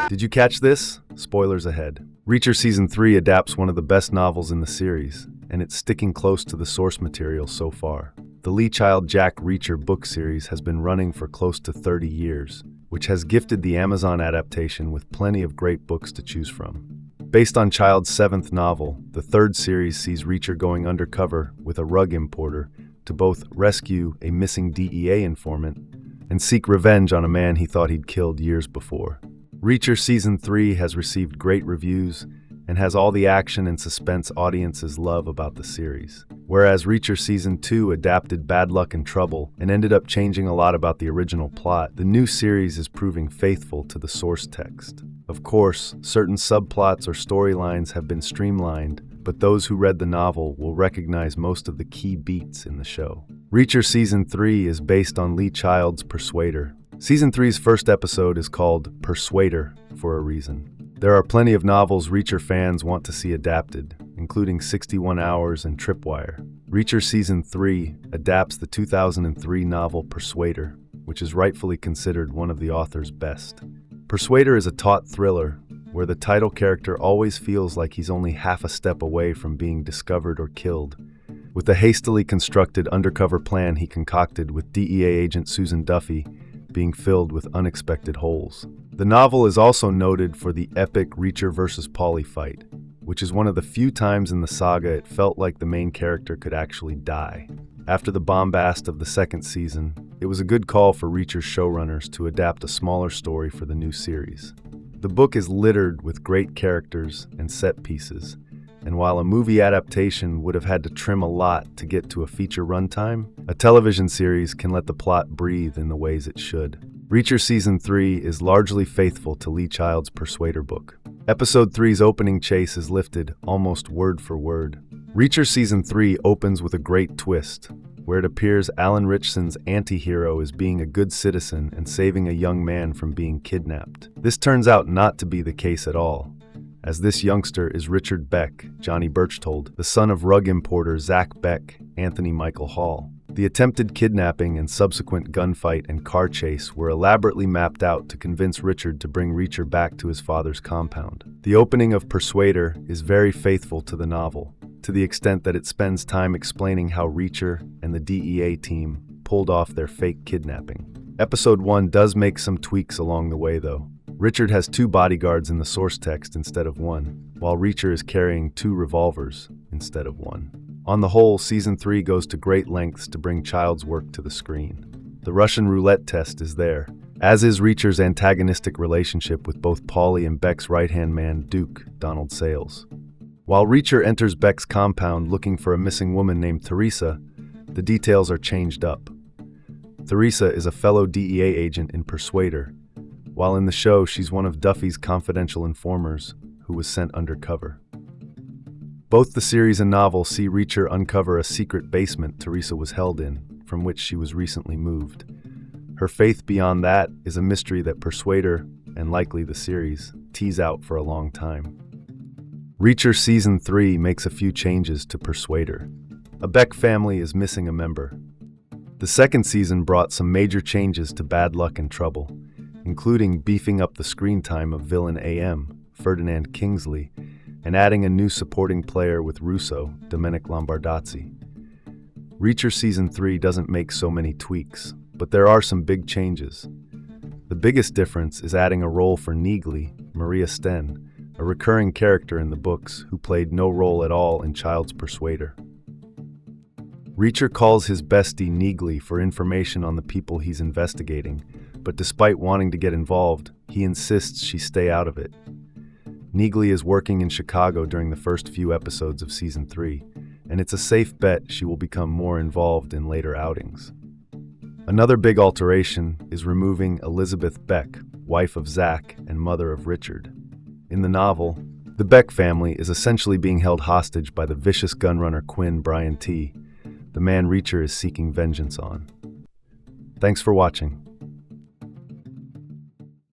Did you catch this? Spoilers ahead. Reacher Season 3 adapts one of the best novels in the series, and it's sticking close to the source material so far. The Lee Child Jack Reacher book series has been running for close to 30 years, which has gifted the Amazon adaptation with plenty of great books to choose from. Based on Child's seventh novel, the third series sees Reacher going undercover with a rug importer to both rescue a missing DEA informant and seek revenge on a man he thought he'd killed years before. Reacher Season 3 has received great reviews and has all the action and suspense audiences love about the series. Whereas Reacher Season 2 adapted Bad Luck and Trouble and ended up changing a lot about the original plot, the new series is proving faithful to the source text. Of course, certain subplots or storylines have been streamlined, but those who read the novel will recognize most of the key beats in the show. Reacher Season 3 is based on Lee Child's Persuader. Season 3's first episode is called Persuader for a reason. There are plenty of novels Reacher fans want to see adapted, including 61 Hours and Tripwire. Reacher Season 3 adapts the 2003 novel Persuader, which is rightfully considered one of the author's best. Persuader is a taut thriller where the title character always feels like he's only half a step away from being discovered or killed, with the hastily constructed undercover plan he concocted with DEA agent Susan Duffy being filled with unexpected holes. The novel is also noted for the epic Reacher vs. Paulie fight, which is one of the few times in the saga it felt like the main character could actually die. After the bombast of the second season, it was a good call for Reacher's showrunners to adapt a smaller story for the new series. The book is littered with great characters and set pieces, and while a movie adaptation would have had to trim a lot to get to a feature runtime, a television series can let the plot breathe in the ways it should. Reacher Season 3 is largely faithful to Lee Child's Persuader book. Episode 3's opening chase is lifted almost word for word. Reacher Season 3 opens with a great twist, where it appears Alan Ritchson's anti-hero is being a good citizen and saving a young man from being kidnapped. This turns out not to be the case at all, as this youngster is Richard Beck, Johnny Berchtold, the son of rug importer Zach Beck, Anthony Michael Hall. The attempted kidnapping and subsequent gunfight and car chase were elaborately mapped out to convince Richard to bring Reacher back to his father's compound. The opening of Persuader is very faithful to the novel, to the extent that it spends time explaining how Reacher and the DEA team pulled off their fake kidnapping. Episode 1 does make some tweaks along the way, though. Richard has 2 bodyguards in the source text instead of 1, while Reacher is carrying 2 revolvers instead of 1. On the whole, Season 3 goes to great lengths to bring Child's work to the screen. The Russian roulette test is there, as is Reacher's antagonistic relationship with both Paulie and Beck's right-hand man, Duke, Donald Sayles. While Reacher enters Beck's compound looking for a missing woman named Teresa, the details are changed up. Teresa is a fellow DEA agent in Persuader, while in the show she's one of Duffy's confidential informers who was sent undercover. Both the series and novel see Reacher uncover a secret basement Teresa was held in, from which she was recently moved. Her faith beyond that is a mystery that Persuader, and likely the series, tease out for a long time. Reacher Season 3 makes a few changes to Persuader. A Beck family is missing a member. The second season brought some major changes to Bad Luck and Trouble, including beefing up the screen time of villain AM, Ferdinand Kingsley, and adding a new supporting player with Russo, Domenic Lombardozzi. Reacher Season 3 doesn't make so many tweaks, but there are some big changes. The biggest difference is adding a role for Neagley, Maria Sten, a recurring character in the books who played no role at all in Child's Persuader. Reacher calls his bestie Neagley for information on the people he's investigating, but despite wanting to get involved, he insists she stay out of it. Neagley is working in Chicago during the first few episodes of Season 3, and it's a safe bet she will become more involved in later outings. Another big alteration is removing Elizabeth Beck, wife of Zach and mother of Richard. In the novel, the Beck family is essentially being held hostage by the vicious gunrunner Quinn Brian T., the man Reacher is seeking vengeance on. Thanks for watching.